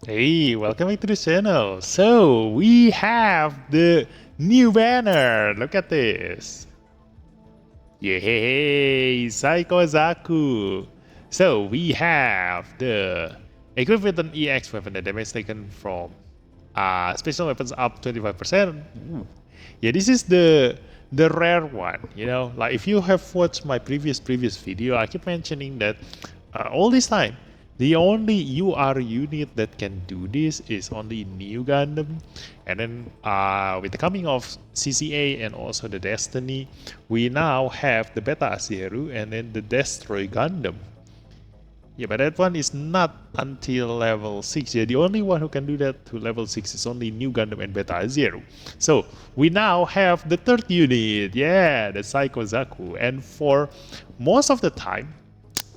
Hey, welcome back to the channel. So, we have the new banner. Look at this. Yay, Psycho Zaku. So, we have the equipped with an EX weapon that damage taken from special weapons up 25%. Ooh. Yeah, this is the rare one. Like if you have watched my previous video, I keep mentioning that all this time the only UR unit that can do this is only New Gundam, and then with the coming of CCA and also the Destiny, we now have the Beta Zero and then the Destroy Gundam. Yeah, but that one is not until level 6. Yeah, the only one who can do that to level 6 is only New Gundam and Beta Zero. So we now have the third unit, yeah, the Psycho Zaku. And for most of the time,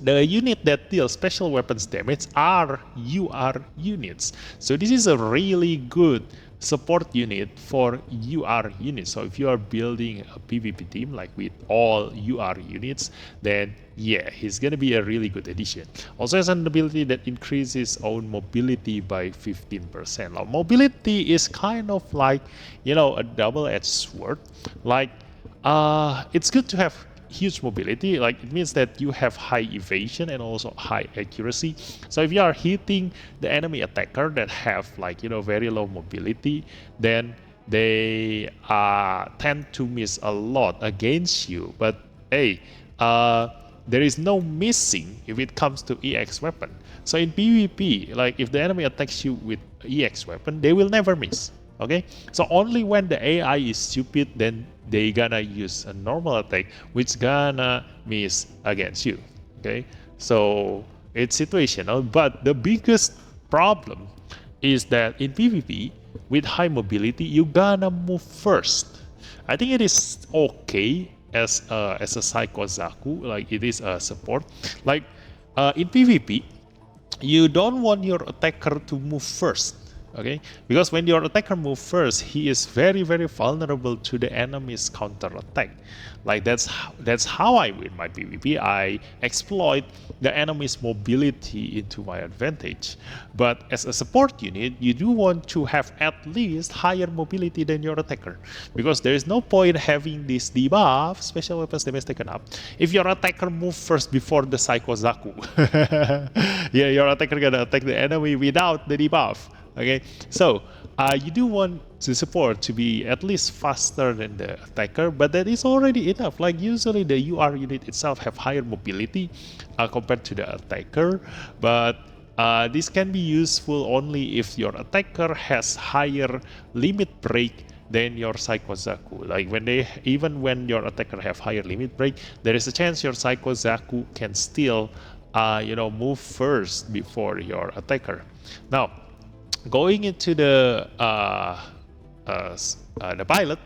the unit that deals special weapons damage are UR units. So this is a really good support unit for UR units. So if you are building a PvP team like with all UR units, then yeah, he's gonna be a really good addition. Also has an ability that increases own mobility by 15%. Now, mobility is kind of like, a double-edged sword. Like, it's good to have huge mobility. Like, it means that you have high evasion and also high accuracy. So if you are hitting the enemy attacker that have like very low mobility, then they tend to miss a lot against you. But hey, there is no missing if it comes to EX weapon. So in PvP, like if the enemy attacks you with EX weapon, they will never miss. Okay, so only when the AI is stupid, then they gonna use a normal attack which gonna miss against you. Okay, so it's situational, but the biggest problem is that in PvP with high mobility you gonna move first. I think it is okay as a Psycho Zaku, like it is a support. Like in PvP, you don't want your attacker to move first. Okay, because when your attacker moves first, he is very vulnerable to the enemy's counter attack. Like that's how I win my PvP. I exploit the enemy's mobility into my advantage. But as a support unit, you do want to have at least higher mobility than your attacker, because there is no point having this debuff, special weapons damage taken up, if your attacker moves first before the Psycho Zaku. Yeah, your attacker gonna attack the enemy without the debuff. Okay, so you do want the support to be at least faster than the attacker, but that is already enough. Like usually the UR unit itself have higher mobility compared to the attacker, but this can be useful only if your attacker has higher limit break than your Psycho Zaku. Like even when your attacker have higher limit break, there is a chance your Psycho Zaku can still move first before your attacker. Now, going into the pilot,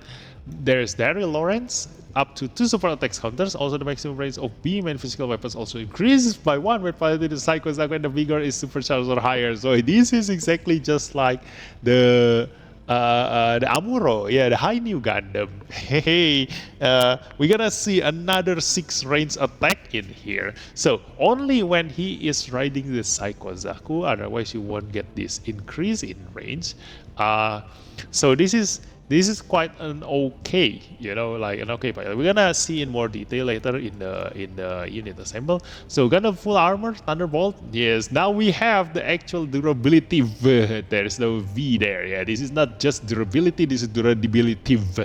there's Daryl Lorenz, up to 2 super attacks counters. Also, the maximum range of beam and physical weapons also increases by 1 when piloted the Psycho Zaku, and the vigor is supercharged or higher. So this is exactly just like the Amuro, yeah, the high New Gundam. Hey, we're gonna see another 6 range attack in here. So only when he is riding the Psycho Zaku, otherwise you won't get this increase in range. So this is quite an okay, like an okay pilot. We're gonna see in more detail later in the unit assemble. So Gundam full armor, Thunderbolt. Yes, now we have the actual durability V. There's no V there. Yeah, this is not just durability. This is durability V.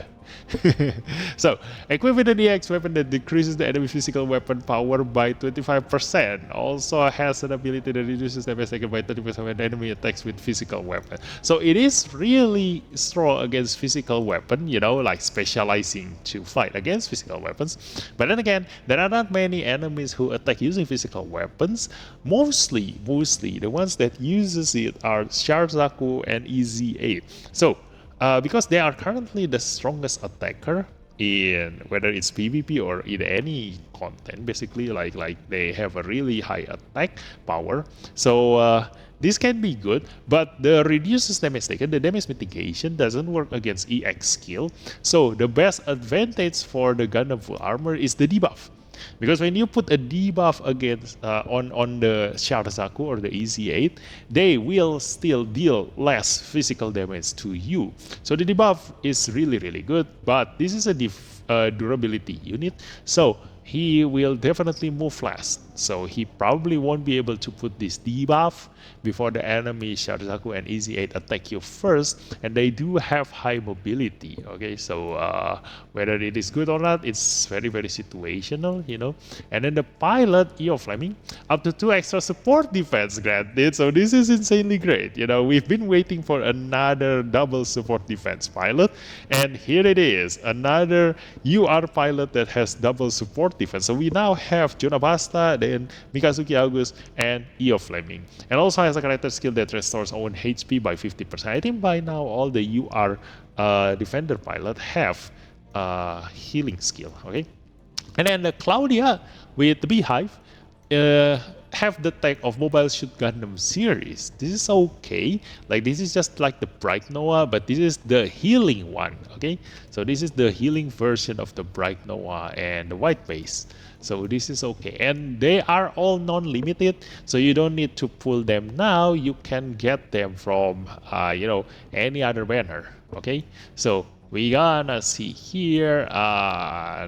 So, equipped with an EX weapon that decreases the enemy physical weapon power by 25%. Also has an ability that reduces damage taken by 30% when enemy attacks with physical weapon. So it is really strong against physical weapon, like specializing to fight against physical weapons. But then again, there are not many enemies who attack using physical weapons. Mostly the ones that uses it are Zaku and EZ8. So because they are currently the strongest attacker in whether it's PvP or in any content, basically, like they have a really high attack power. So this can be good, but the reduces damage taken, the damage mitigation doesn't work against EX skill. So the best advantage for the Gundam full armor is the debuff. Because when you put a debuff against on the Zaku or the EZ8, they will still deal less physical damage to you. So the debuff is really good, but this is a durability unit, so he will definitely move last. So he probably won't be able to put this debuff before the enemy Zaku and EZ8 attack you first, and they do have high mobility. Okay, so whether it is good or not, it's very situational, you know. And then the pilot, Fleming, up to 2 extra support defense granted. So this is insanely great. You know, we've been waiting for another double support defense pilot, and here it is, another UR pilot that has double support defense. So we now have Jonabasta, then Mikazuki August, and Fleming. And also has a character skill that restores own HP by 50%. I think by now all the UR defender pilot have healing skill. Okay, and then Claudia with the Beehive have the tag of Mobile Suit Gundam series. This is okay. Like, this is just like the Bright Noah, but this is the healing one. Okay, so this is the healing version of the Bright Noah and the White Base. So this is okay, and they are all non-limited, so you don't need to pull them now. You can get them from you know, any other banner. Okay, so we gonna see here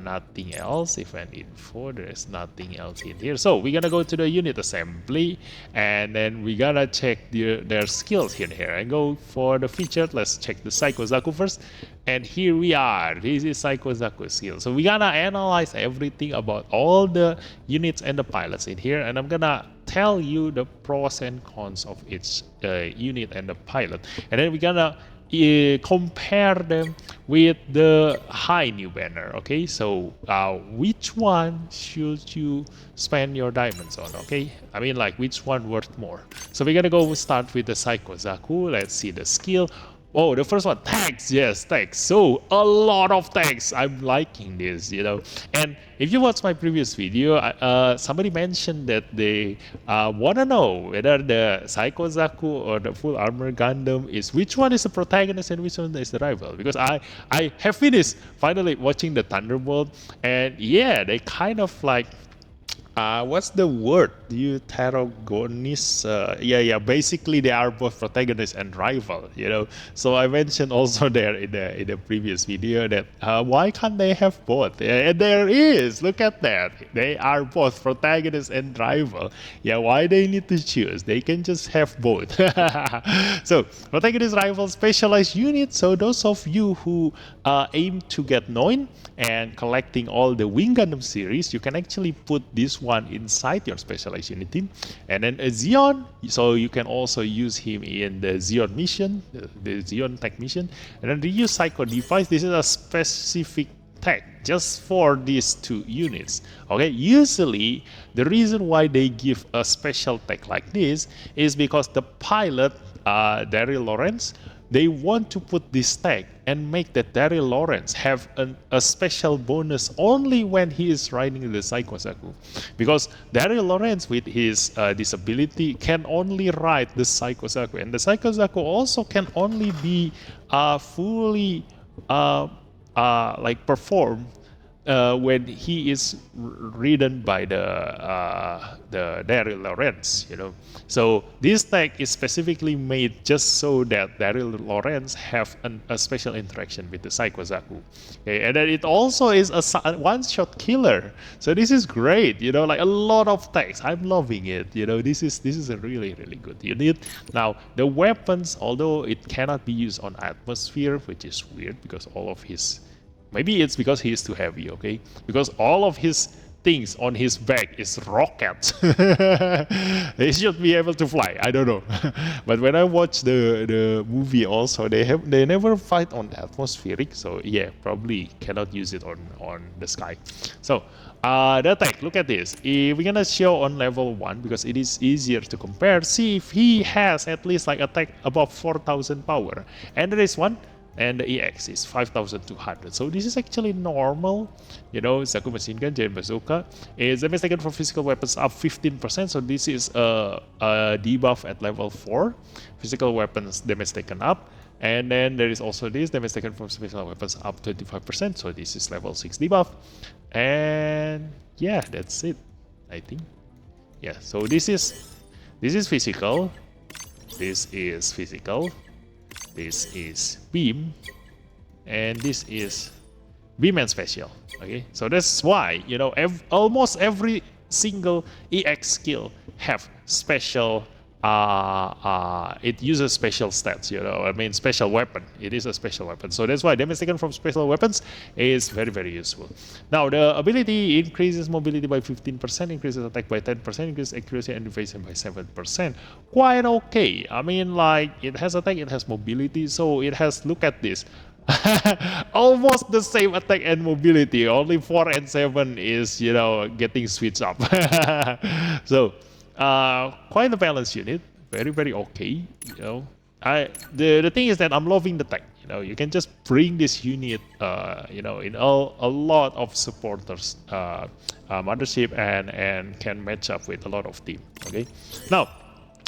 nothing else. Event info, there's nothing else in here. So we're gonna go to the unit assembly, and then we gonna check their skills here and go for the featured. Let's check the Psycho Zaku first, and here we are. This is Psycho Zaku skill. So we're gonna analyze everything about all the units and the pilots in here, and I'm gonna tell you the pros and cons of each unit and the pilot, and then we're gonna compare them with the high new banner. Okay, so which one should you spend your diamonds on? Okay, I mean, like, which one worth more? So we're gonna go start with the Psycho Zaku. Let's see the skill. Oh, the first one, tags. Yes, tags. So a lot of tags. I'm liking this, you know. And if you watch my previous video, somebody mentioned that they want to know whether the Psycho Zaku or the full Armor Gundam is, which one is the protagonist and which one is the rival. Because I have finished finally watching the Thunderbolt, and yeah, they kind of like, what's the word? Deuteragonist? Yeah. Basically, they are both protagonist and rival. You know. So I mentioned also there in the previous video that why can't they have both? And there is. Look at that. They are both protagonist and rival. Yeah. Why they need to choose? They can just have both. So protagonist, rival, specialized unit. So those of you who aim to get Noin and collecting all the Wing Gundam series, you can actually put this one inside your specialized unit team. And then a Zeon, so you can also use him in the Zeon mission, the Zeon tech mission. And then reuse Psycho device. This is a specific tag just for these two units. Okay, usually the reason why they give a special tag like this is because the pilot, Daryl Lorenz, they want to put this tag and make that Daryl Lorenz have a special bonus only when he is riding the Psycho Zaku. Because Daryl Lorenz, with his disability, can only ride the Psycho Zaku. And the Psycho Zaku also can only be fully like performed when he is ridden by the Daryl Lorenz, you know. So this tag is specifically made just so that Daryl Lorenz have a special interaction with the Psycho Zaku. Okay, and then it also is a one-shot killer. So this is great, you know, like a lot of tags. I'm loving it, you know. This is a really good unit. Now the weapons, although it cannot be used on atmosphere, which is weird because all of his, maybe it's because he is too heavy, okay? Because all of his things on his back is rockets. He should be able to fly. I don't know. But when I watch the movie also, they never fight on atmospheric. So yeah, probably cannot use it on the sky. So the attack, look at this. We're gonna show on level 1 because it is easier to compare. See if he has at least like attack above 4,000 power. And there is one. And the EX is 5,200. So this is actually normal. You know, Zaku machine gun, Giant bazooka is damage taken for physical weapons up 15%. So this is a debuff at level 4. Physical weapons damage taken up. And then there is also this damage taken from special weapons up 25%. So this is level 6 debuff. And yeah, that's it, I think. Yeah, so this is physical. This is physical. This is beam. And this is beam and special. Okay, so that's why, you know, almost every single EX skill have special it uses special stats, you know, I mean special weapon. It is a special weapon, so that's why damage taken from special weapons is very, very useful. Now the ability increases mobility by 15%, increases attack by 10%, increases accuracy and evasion by 7%. Quite okay. I mean, like, it has attack, it has mobility, so it has, look at this, almost the same attack and mobility. Only 4 and 7 is, you know, getting switched up. So quite a balanced unit, very, very okay. You know, the thing is that I'm loving the tech. You know, you can just bring this unit, you know, in a lot of supporters, mothership, and can match up with a lot of team. Okay, now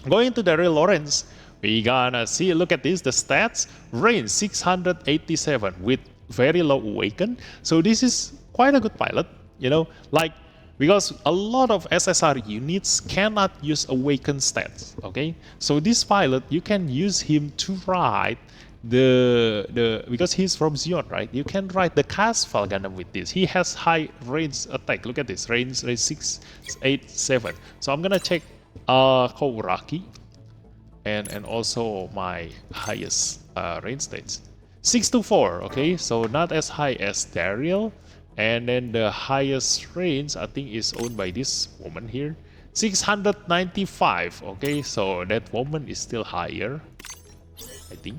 going to Daryl Lorenz, we gonna see. Look at this, the stats: range 687 with very low awaken. So this is quite a good pilot. You know, like, because a lot of SSR units cannot use awaken stats, okay? So this pilot, you can use him to ride because he's from Zion, right? You can ride the Casval Gundam with this. He has high range attack. Look at this, range 687. So I'm gonna check Kouraki and also my highest range stats. 624, okay? So not as high as Daryl. And then the highest range, I think, is owned by this woman here. 695, okay? So that woman is still higher, I think.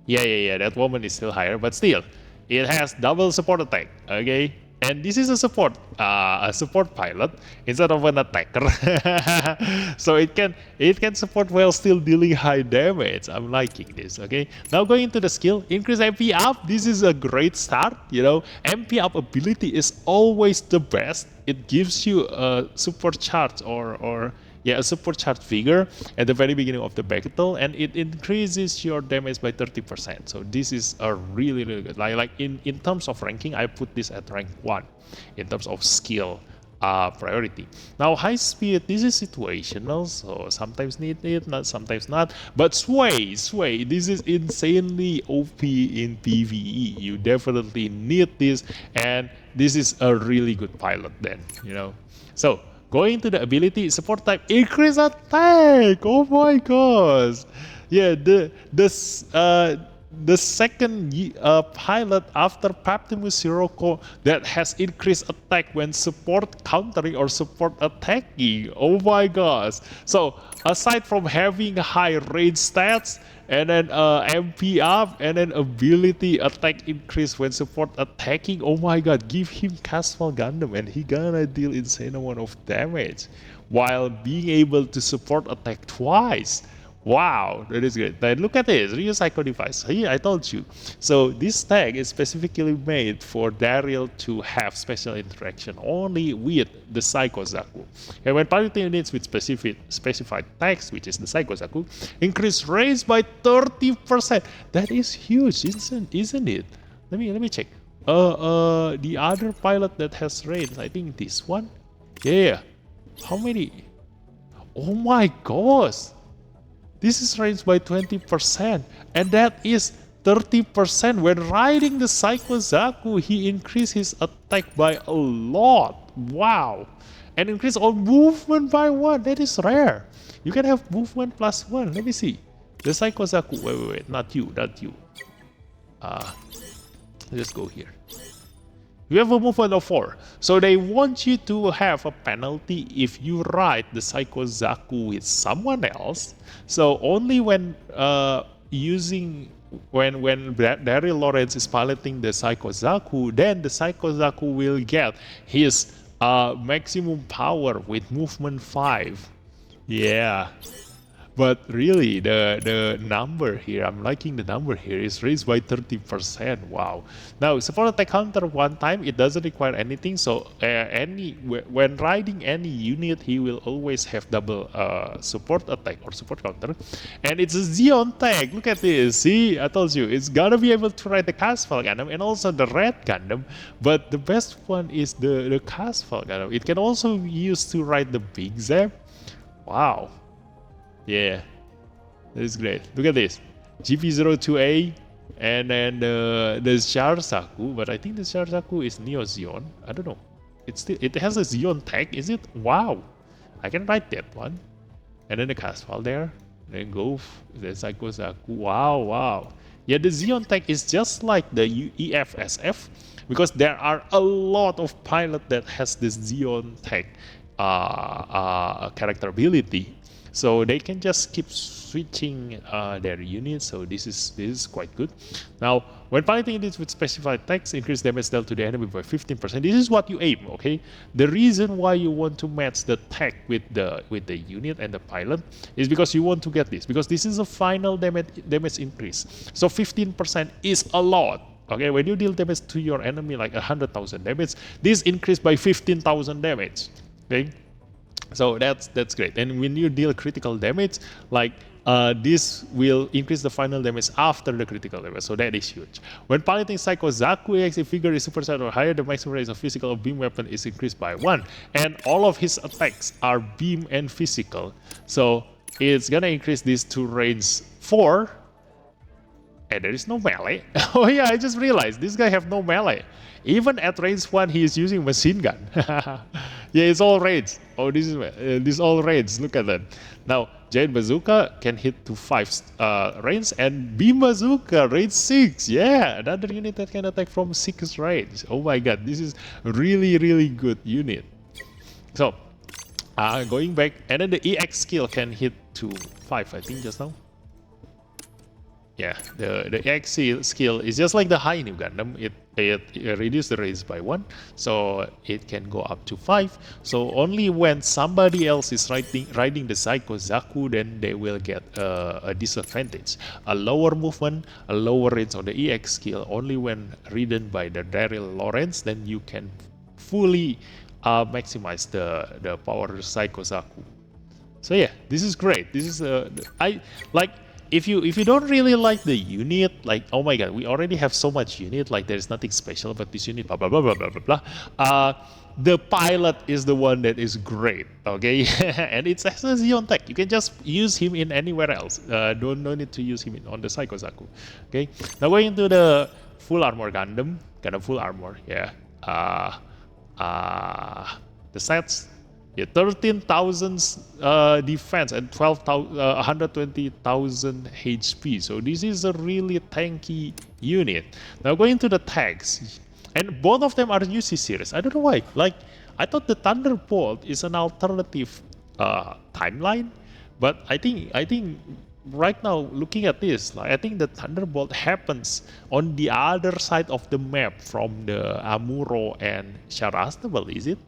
Yeah, that woman is still higher, but still, it has double support attack, okay? And this is a support pilot instead of an attacker. So it can support while still dealing high damage. I'm liking this. Okay, now going into the skill, increase MP up. This is a great start. You know, MP up ability is always the best. It gives you a support charge or a support charge figure at the very beginning of the battle, and it increases your damage by 30%. So this is a really, really good. Like in terms of ranking, I put this at rank 1 in terms of skill priority. Now high speed, this is situational, so sometimes need it, sometimes not. But sway, this is insanely OP in PvE. You definitely need this, and this is a really good pilot then, you know. So going to the ability, support type, increase attack. Oh my gosh! Yeah, the second pilot after Paptimus Sirocco that has increased attack when support countering or support attacking. Oh my gosh! So aside from having high range stats, and then MP up, and then ability attack increase when support attacking. Oh my god, give him Casval Gundam and he gonna deal insane amount of damage while being able to support attack twice. Wow, that is great. Then look at this, real Psycho device. Here, I told you. So this tag is specifically made for Daryl to have special interaction only with the Psycho Zaku. And when piloting units with specified tags, which is the Psycho Zaku, increase range by 30%. That is huge, isn't it? Let me check. The other pilot that has range, I think this one. Yeah. How many? Oh my gosh. This is raised by 20%, and that is 30%. When riding the Psycho Zaku, he increased his attack by a lot. Wow. And increase all movement by 1. That is rare. You can have movement plus 1. Let me see. The Psycho Zaku. Wait. Not you. Let's go here. You have a movement of 4. So they want you to have a penalty if you ride the Psycho Zaku with someone else. So only when when Daryl Lorenz is piloting the Psycho Zaku, then the Psycho Zaku will get his maximum power with movement 5. Yeah. But really, the number here, I'm liking the number here, is raised by 30%. Wow. Now, support attack counter one time, it doesn't require anything. So when riding any unit, he will always have double support attack or support counter. And it's a Xeon tag. Look at this. See, I told you, it's gonna be able to ride the Casval Gundam and also the Red Gundam. But the best one is the Casval Gundam. It can also be used to ride the Big Zap. Wow. Yeah, that is great. Look at this, GP02A, and then the Char Zaku. But I think the Char Zaku is Neo Zeon. I don't know. It has a Zeon tag, is it? Wow, I can write that one. And then the Casval there. Then go the Psycho Zaku. Wow. Yeah, the Zeon tag is just like the EFSF because there are a lot of pilot that has this Zeon tag character ability. So they can just keep switching their units. So this is quite good. Now, when piloting this with specified text, increase damage dealt to the enemy by 15%. This is what you aim. Okay. The reason why you want to match the tech with the unit and the pilot is because you want to get this. Because this is a final damage increase. So 15% is a lot. Okay. When you deal damage to your enemy like 100,000 damage, this increased by 15,000 damage. Okay. So that's great. And when you deal critical damage, like this will increase the final damage after the critical damage. So that is huge. When piloting Psycho Zaku EX, if figure is superset or higher, the maximum range of physical or beam weapon is increased by 1. And all of his attacks are beam and physical. So it's gonna increase this to range 4. And there is no melee. Oh yeah, I just realized this guy have no melee. Even at range 1, he is using machine gun. Yeah, it's all range. Oh, this is all range. Look at that. Now, Giant Bazooka can hit to 5 range, and Beam Bazooka range 6. Yeah, another unit that can attack from 6 range. Oh my god, this is really good unit. So, going back, and then the EX skill can hit to 5, I think just now. Yeah, the EX skill is just like the high new Gundam. It reduces the range by 1, so it can go up to 5. So only when somebody else is riding the Psycho Zaku, then they will get a disadvantage. A lower movement, a lower range on the EX skill. Only when ridden by the Daryl Lorenz, then you can fully maximize the power of the Psycho Zaku. So yeah, this is great. This is I like. If you don't really like the unit, like, oh my god, we already have so much unit, like there's nothing special about this unit, blah blah blah blah blah blah blah. The pilot is the one that is great, okay? And it's as a Xeon tech. You can just use him in anywhere else. No need to use him on the Psycho Zaku. Okay. Now going into the full armor Gundam, kind of full armor, yeah. The sets. Yeah, 13,000 defense and 120,000 HP. So this is a really tanky unit. Now going to the tags, and both of them are UC series. I don't know why. Like, I thought the Thunderbolt is an alternative timeline, but I think right now looking at this, like, I think the Thunderbolt happens on the other side of the map from the Amuro and Sharastable. Is it?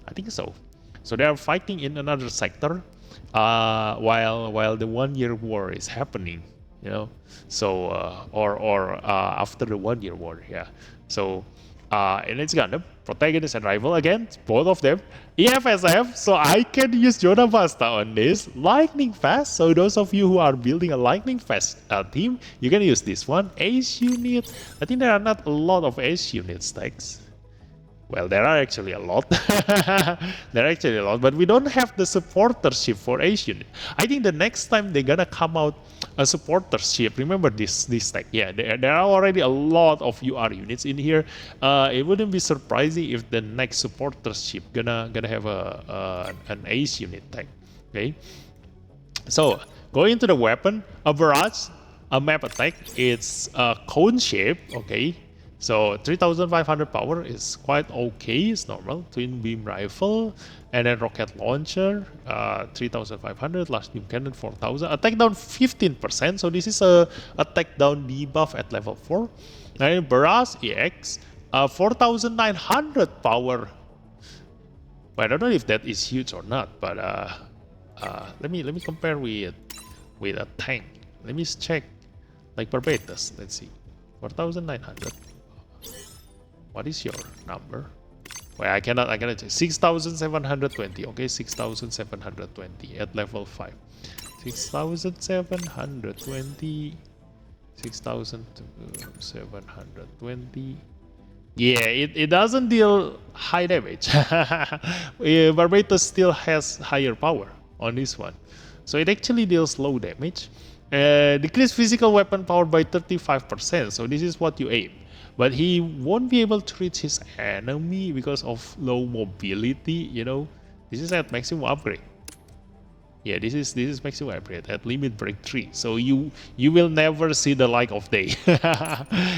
I think so. So they are fighting in another sector, while the 1-year war is happening, you know. So or after the 1-year war, yeah. So and it's Gundam, protagonist and rival again, both of them. EFSF, so I can use Joda Basta on this. Lightning Fast, so those of you who are building a Lightning Fast team, you can use this one. Ace unit, I think there are not a lot of Ace unit stacks. Well, there are actually a lot. But we don't have the supportership for Ace unit. I think the next time they're gonna come out a supportership. Remember this tag? Yeah, there are already a lot of UR units in here. It wouldn't be surprising if the next supportership gonna have an Ace unit tag. Okay. So going into the weapon, a barrage, a map attack. It's a cone shape. Okay. So 3,500 power is quite okay, it's normal. Twin beam rifle, and then rocket launcher, 3,500, large beam cannon 4,000. Attack down 15%, so this is a attack down debuff at level 4. And Barrage EX, 4,900 power. Well, I don't know if that is huge or not, but let me compare with with a tank. Let me check, like Barbados. Let's see, 4,900. What is your number? Well, I cannot check. 6,720. Okay, 6,720 at level 5. 6,720. 6,720. Yeah, it doesn't deal high damage. Barbados still has higher power on this one. So it actually deals low damage. Decrease physical weapon power by 35%. So this is what you aim. But he won't be able to reach his enemy because of low mobility, you know. This is at maximum upgrade. Yeah, this is maximum upgrade at limit break 3. So you will never see the light of day.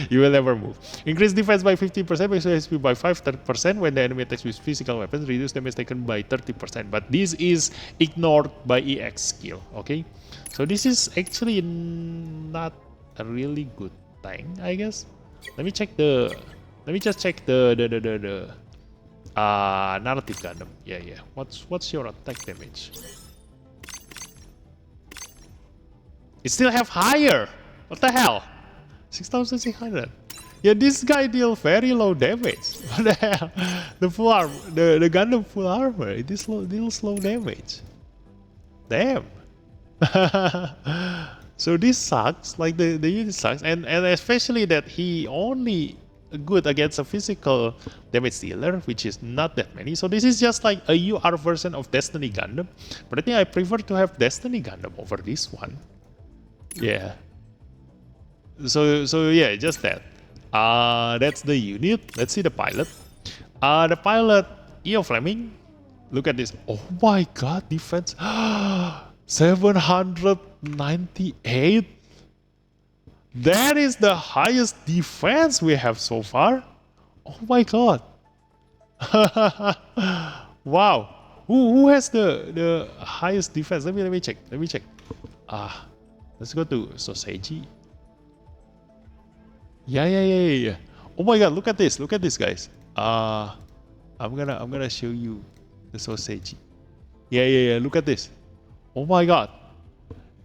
You will never move. Increase defense by 50%, maximum HP by 5% when the enemy attacks with physical weapons. Reduce damage taken by 30%. But this is ignored by EX skill. Okay, so this is actually not a really good thing, I guess. Let me check the. Let me just check the narrative Gundam. Yeah. What's your attack damage? It still have higher. What the hell? 6,600. Yeah, this guy deal very low damage. What the hell? The full armor, the Gundam full armor, it deals low damage. Damn. So this sucks. Like the unit sucks, and especially that he only good against a physical damage dealer, which is not that many. So this is just like a UR version of Destiny Gundam. But I think I prefer to have Destiny Gundam over this one. Yeah. So yeah, just that. That's the unit. Let's see the pilot. The pilot, Fleming. Look at this. Oh my god, defense. 798. That is the highest defense we have so far. Oh my god. Wow. Who has the highest defense? Let me check. Let's go to Soseji. Yeah. Oh my god, look at this, guys. I'm gonna show you the Soseji. Yeah, look at this. Oh my god.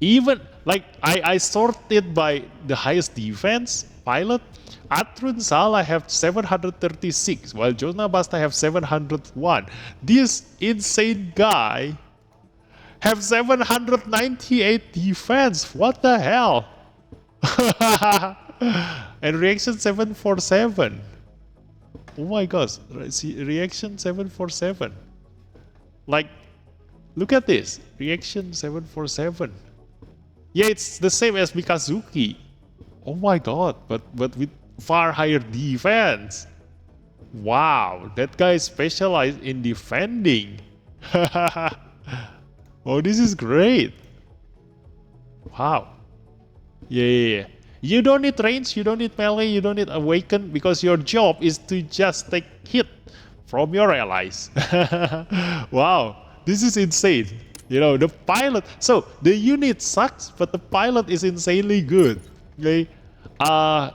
Even like I sorted by the highest defense pilot. Atrun Sal I have 736, while Jonah Basta have 701. This insane guy have 798 defense. What the hell? And reaction 747. Oh my gosh. See, reaction 747. Like, look at this. Reaction 747. Yeah, it's the same as Mikazuki. Oh my god. But with far higher defense. Wow. That guy is specialized in defending. Oh, this is great. Wow. Yeah. You don't need range, you don't need melee, you don't need awaken, because your job is to just take hit from your allies. Wow, this is insane. You know, the pilot, so the unit sucks, but the pilot is insanely good. Okay.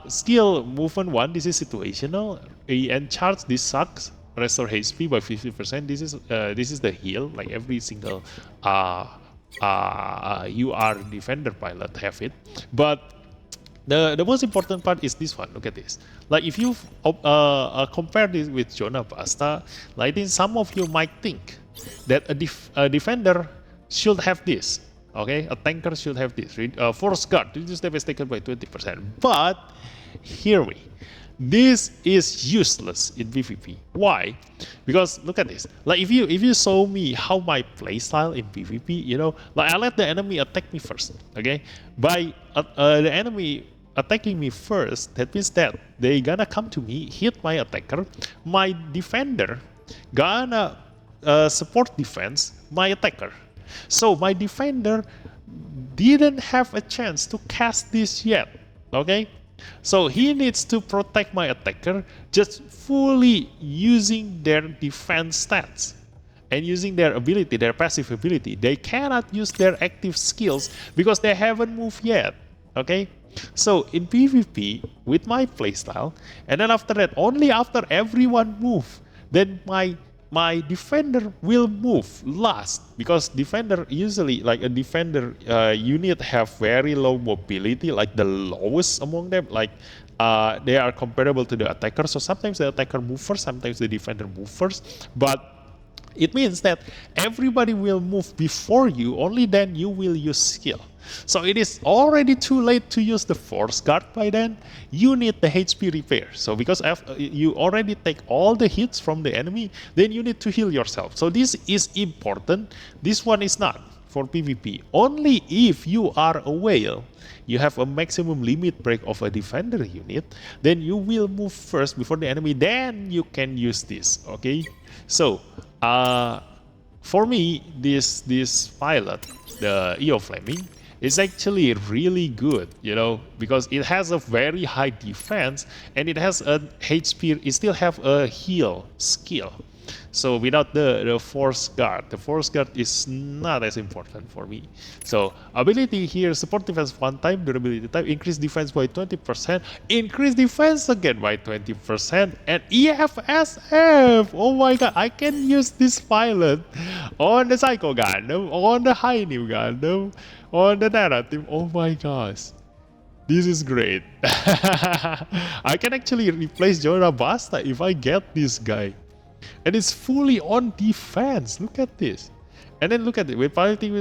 Skill movement 1, this is situational. And charge, this sucks. Restore HP by 50%. This is the heal, like every single UR defender pilot have it. But the most important part is this one. Look at this. Like if you compare this with Jonah Basta, like then some of you might think that a defender should have this. Okay, a tanker should have this. Force guard, reduce damage taken by 20%. But hear me. This is useless in PvP. Why? Because look at this. Like if you show me how my playstyle in PvP, you know, like I let the enemy attack me first. Okay, by the enemy attacking me first, that means that they gonna come to me, hit my attacker, my defender gonna support defense my attacker. So my defender didn't have a chance to cast this yet. Okay. So he needs to protect my attacker just fully using their defense stats and using their ability, their passive ability. They cannot use their active skills because they haven't moved yet. Okay? So in PvP, with my playstyle, and then after that, only after everyone move, then my my defender will move last, because defender usually, like a defender unit, have very low mobility, like the lowest among them. Like they are comparable to the attacker. So sometimes the attacker move first, sometimes the defender move first. But it means that everybody will move before you, only then you will use skill. So it is already too late to use the force guard by then. You need the HP repair. So because you already take all the hits from the enemy, then you need to heal yourself. So this is important. This one is not for PvP. Only if you are a whale, you have a maximum limit break of a defender unit, then you will move first before the enemy, then you can use this, okay? So, for me, this pilot, the EO Fleming, is actually really good, you know, because it has a very high defense and it has a HP, it still have a heal skill. So without the force guard is not as important for me. So ability here, support defense 1 time, durability type, increase defense by 20%, increase defense again by 20%, and EFSF! Oh my god, I can use this pilot on the Psycho Gundam, on the High New Gundam, on the narrative. Oh my gosh. This is great. I can actually replace Jonah Basta if I get this guy. And it's fully on defense. Look at this. And then look at it. With piloting,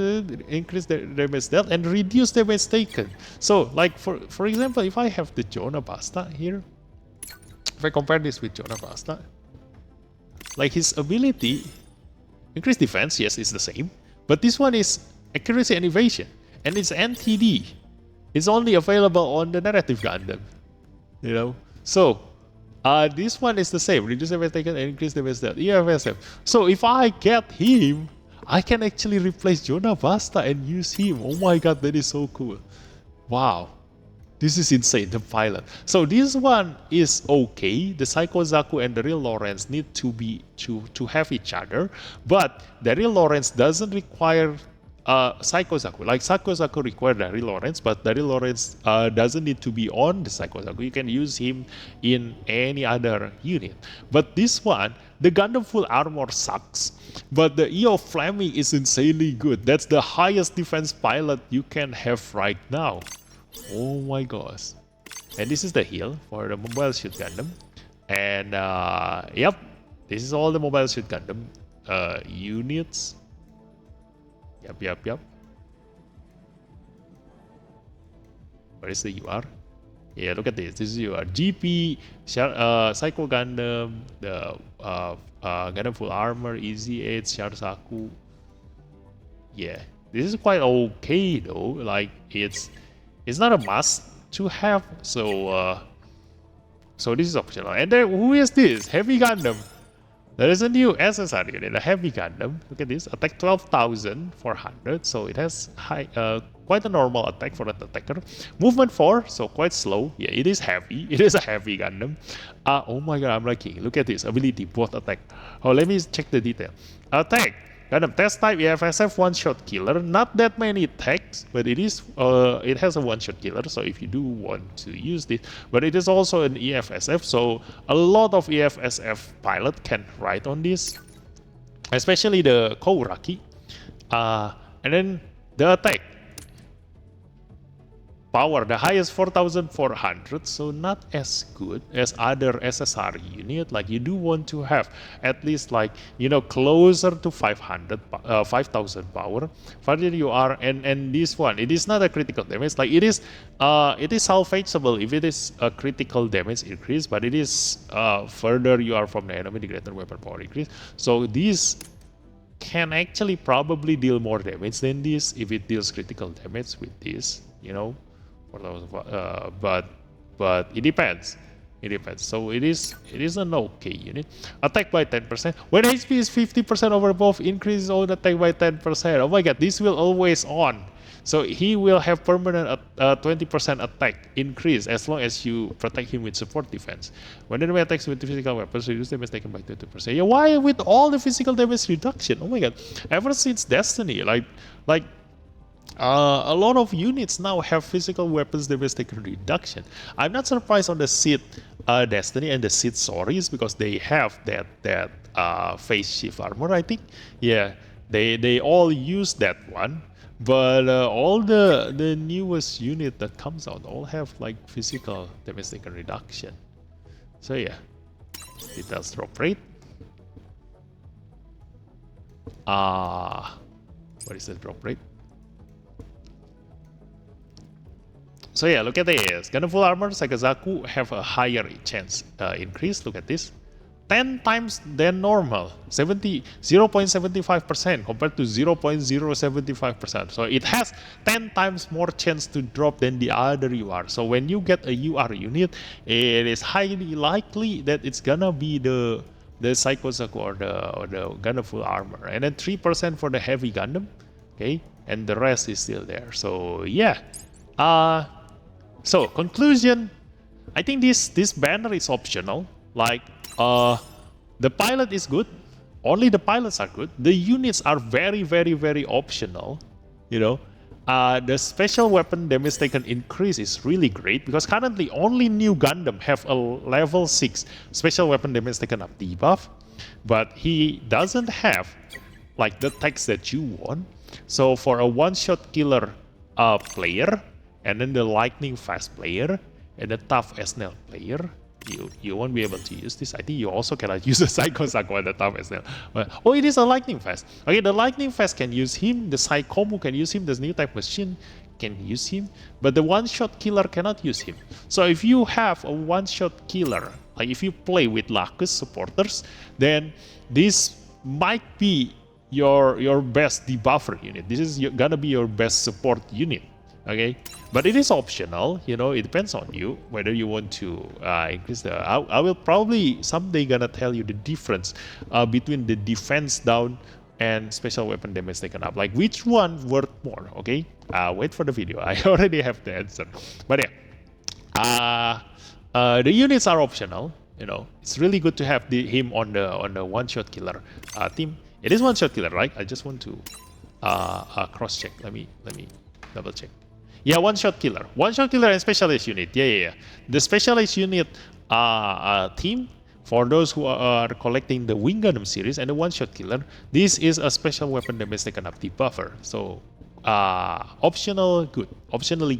increase the damage dealt and reduce damage taken. So, like for example, if I have the Jonah Basta here, if I compare this with Jonah Basta, like his ability, increase defense, yes, it's the same. But this one is accuracy and evasion. And it's NTD. It's only available on the narrative Gundam. You know? So, this one is the same. Reduce damage taken and increase damage dealt. EFSF. So if I get him, I can actually replace Jonah Basta and use him. Oh my god, that is so cool. Wow. This is insane, the pilot. So this one is okay. The Psycho Zaku and Daryl Lorenz need to be to have each other. But Daryl Lorenz doesn't require Psycho Zaku. Like Psycho Zaku requires Daryl Lorenz, but Daryl Lorenz doesn't need to be on the Psycho Zaku. You can use him in any other unit. But this one, the Gundam Full Armor sucks, but the EO Fleming is insanely good. That's the highest defense pilot you can have right now. Oh my gosh. And this is the heal for the Mobile Suit Gundam. And yep, this is all the Mobile Suit Gundam units. Yep. Where is the UR? Yeah, look at this. This is UR. GP, Psycho Gundam, the Gundam Full Armor, Easy 8, Zaku. Yeah, this is quite okay though. Like it's not a must to have. So so this is optional. And then who is this? Heavy Gundam. There is a new SSR unit, a Heavy Gundam. Look at this, attack 12,400, so it has high, quite a normal attack for an attacker. Movement 4, so quite slow. Yeah, it is heavy. It is a Heavy Gundam. Oh my god, I'm liking. Look at this ability, both attack. Oh, let me check the detail. Attack. Gundam test type EFSF one-shot killer. Not that many attacks, but it is it has a one-shot killer. So if you do want to use this, but it is also an EFSF. So a lot of EFSF pilot can ride on this, especially the Kouraki. And then the attack power, the highest 4,400, so not as good as other SSR unit. Like you do want to have at least, like, you know, closer to 5,000 power. Further you are, and this one, it is not a critical damage. Like it is salvageable if it is a critical damage increase, but it is further you are from the enemy, the greater weapon power increase. So this can actually probably deal more damage than this if it deals critical damage with this, you know. But it depends. So it is an okay unit. Attack by 10%. When HP is 50% over buff, increases all attack by 10%. Oh my god, this will always on. So he will have permanent 20% attack increase as long as you protect him with support defense. When enemy attacks with physical weapons, reduce damage taken by 20%. Yeah, why with all the physical damage reduction? Oh my god, ever since Destiny, like a lot of units now have physical weapons damage taken reduction. I'm not surprised on the Sith Destiny and the Sith Stories, because they have that phase shift armor, I think. Yeah, they all use that one. But all the newest unit that comes out all have like physical damage taken reduction. So yeah, details drop rate. What is the drop rate? So yeah, look at this. Gundam full armor, Zaku have a higher chance increase. Look at this. 10 times than normal, 0.75% compared to 0.075%. So it has 10 times more chance to drop than the other UR. So when you get a UR unit, it is highly likely that it's gonna be the Psycho Zaku or the Gundam full armor, and then 3% for the heavy Gundam, okay, and the rest is still there. So yeah, so conclusion, I think this banner is optional. Like the pilot is good, only the pilots are good. The units are very, very, very optional. You know, the special weapon damage taken increase is really great because currently only new Gundam have a level 6 special weapon damage taken up debuff, but he doesn't have like the text that you want. So for a one-shot killer player, and then the lightning fast player, and the tough SNL player, you won't be able to use this. I think you also cannot use the Psycho Zaku and the tough SNL. But, oh, it is a lightning fast. Okay, the lightning fast can use him, the Psychomu can use him, the new type machine can use him, but the one-shot killer cannot use him. So if you have a one-shot killer, like if you play with Lacus supporters, then this might be your best debuffer unit. This is gonna be your best support unit. Okay, but it is optional. You know, it depends on you whether you want to increase the. I will probably someday gonna tell you the difference between the defense down and special weapon damage taken up. Like which one worth more? Okay, wait for the video. I already have the answer. But yeah, the units are optional. You know, it's really good to have him on the one-shot killer team. It is one-shot killer, right? I just want to cross-check. Let me double-check. Yeah, one-shot killer and specialist unit. Yeah. The specialist unit team, for those who are collecting the Wing Gundam series, and the one-shot killer, this is a special weapon damage taken up debuffer. So optionally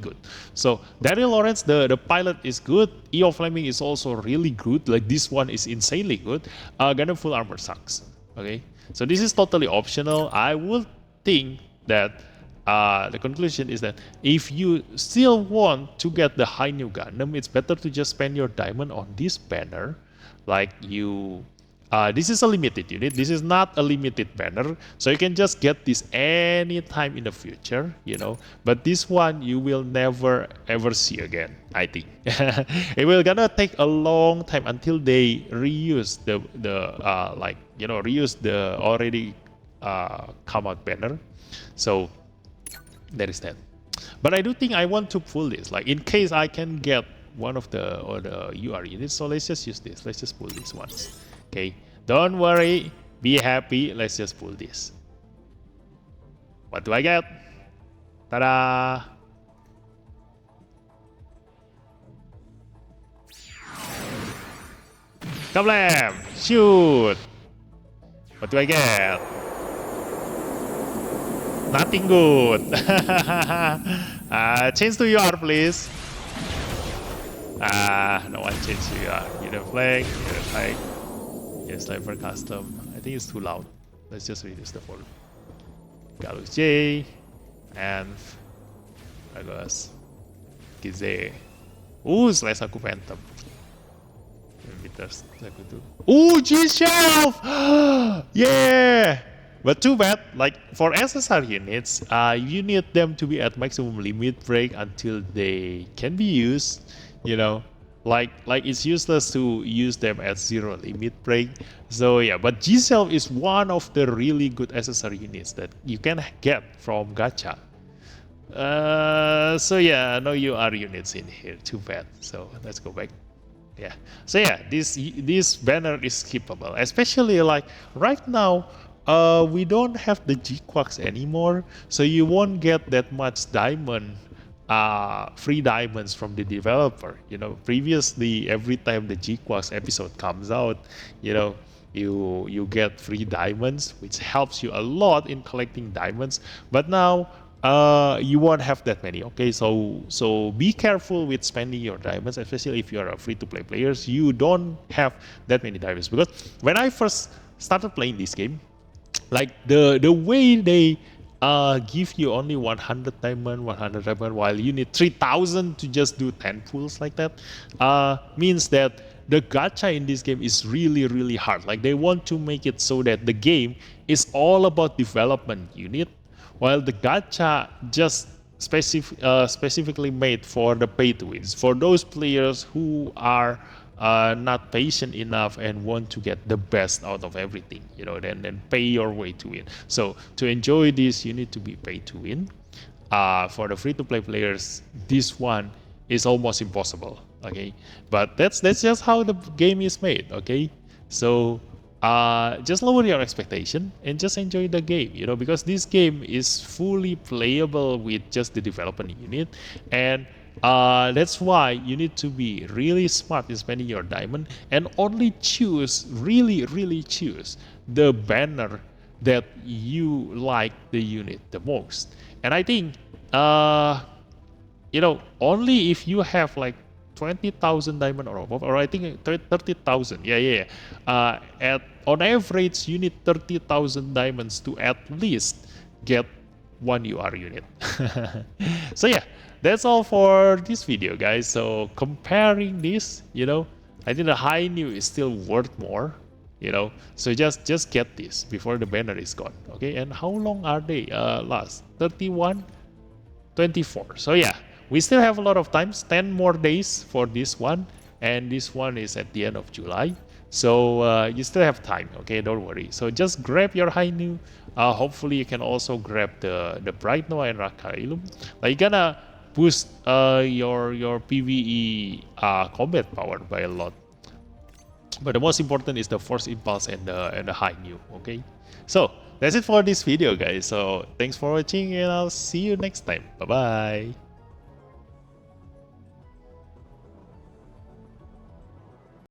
good. So Daryl Lorenz, the pilot is good. Fleming is also really good. Like this one is insanely good. Gundam full armor sucks. Okay, so this is totally optional. I would think that the conclusion is that if you still want to get the high new Gundam, it's better to just spend your diamond on this banner. Like you, this is a limited unit. This is not a limited banner, so you can just get this anytime in the future, you know. But this one you will never ever see again. I think it will gonna take a long time until they reuse the like, you know, reuse the already come out banner. So there is that. But I do think I want to pull this, like in case I can get one of the UR units. So let's just use this. Let's just pull this once. Okay, don't worry, be happy. Let's just pull this. What do I get? Ta-da! Kablam! Shoot! What do I get? Nothing good. Change to UR, please. No one changed to UR. Unit flag, unit flag. Yes, sniper custom. I think it's too loud. Let's just reduce the volume. Galus J. And Agus Gize. Ooh, Slash Zaku Phantom. Ooh, G-Shelf! Yeah! But too bad, like for SSR units, you need them to be at maximum limit break until they can be used. You know, like it's useless to use them at 0 limit break. So yeah, but G-Self is one of the really good SSR units that you can get from gacha. So yeah, no UR units in here. Too bad. So let's go back. Yeah. So yeah, this banner is skippable, especially like right now. We don't have the G-Quacks anymore, so you won't get that much diamond free diamonds from the developer. Previously, every time the GQuax episode comes out, you know, you get free diamonds, which helps you a lot in collecting diamonds. But now you won't have that many. Okay, so be careful with spending your diamonds, especially if you are a free-to-play players. You don't have that many diamonds, because when I first started playing this game, like the way they give you only 100 diamond, 100 diamond, while you need 3,000 to just do 10 pulls like that, means that the gacha in this game is really, really hard. Like, they want to make it so that the game is all about development unit, while the gacha just specifically made for the pay to wins, for those players who are not patient enough and want to get the best out of everything, then pay your way to win. So to enjoy this, you need to be pay to win. For the free-to-play players, this one is almost impossible. Okay, but that's just how the game is made. Okay, so just lower your expectation and just enjoy the game, because this game is fully playable with just the development unit. And that's why you need to be really smart in spending your diamond, and only really choose the banner that you like the unit the most. And I think only if you have like 20,000 diamond or above, or I think 30,000. On average, you need 30,000 diamonds to at least get one UR unit. So yeah, that's all for this video, guys. So comparing this, I think the high new is still worth more. So just get this before the banner is gone. Okay, and how long are they last? 31, 24. So yeah, we still have a lot of time, 10 more days for this one, and this one is at the end of July. So you still have time, okay? Don't worry. So just grab your high new. Hopefully you can also grab the Bright Noah and Rakailum. Like, you're gonna boost your PvE combat power by a lot. But the most important is the Force Impulse and the high new, okay? So that's it for this video, guys. So thanks for watching, and I'll see you next time. Bye bye.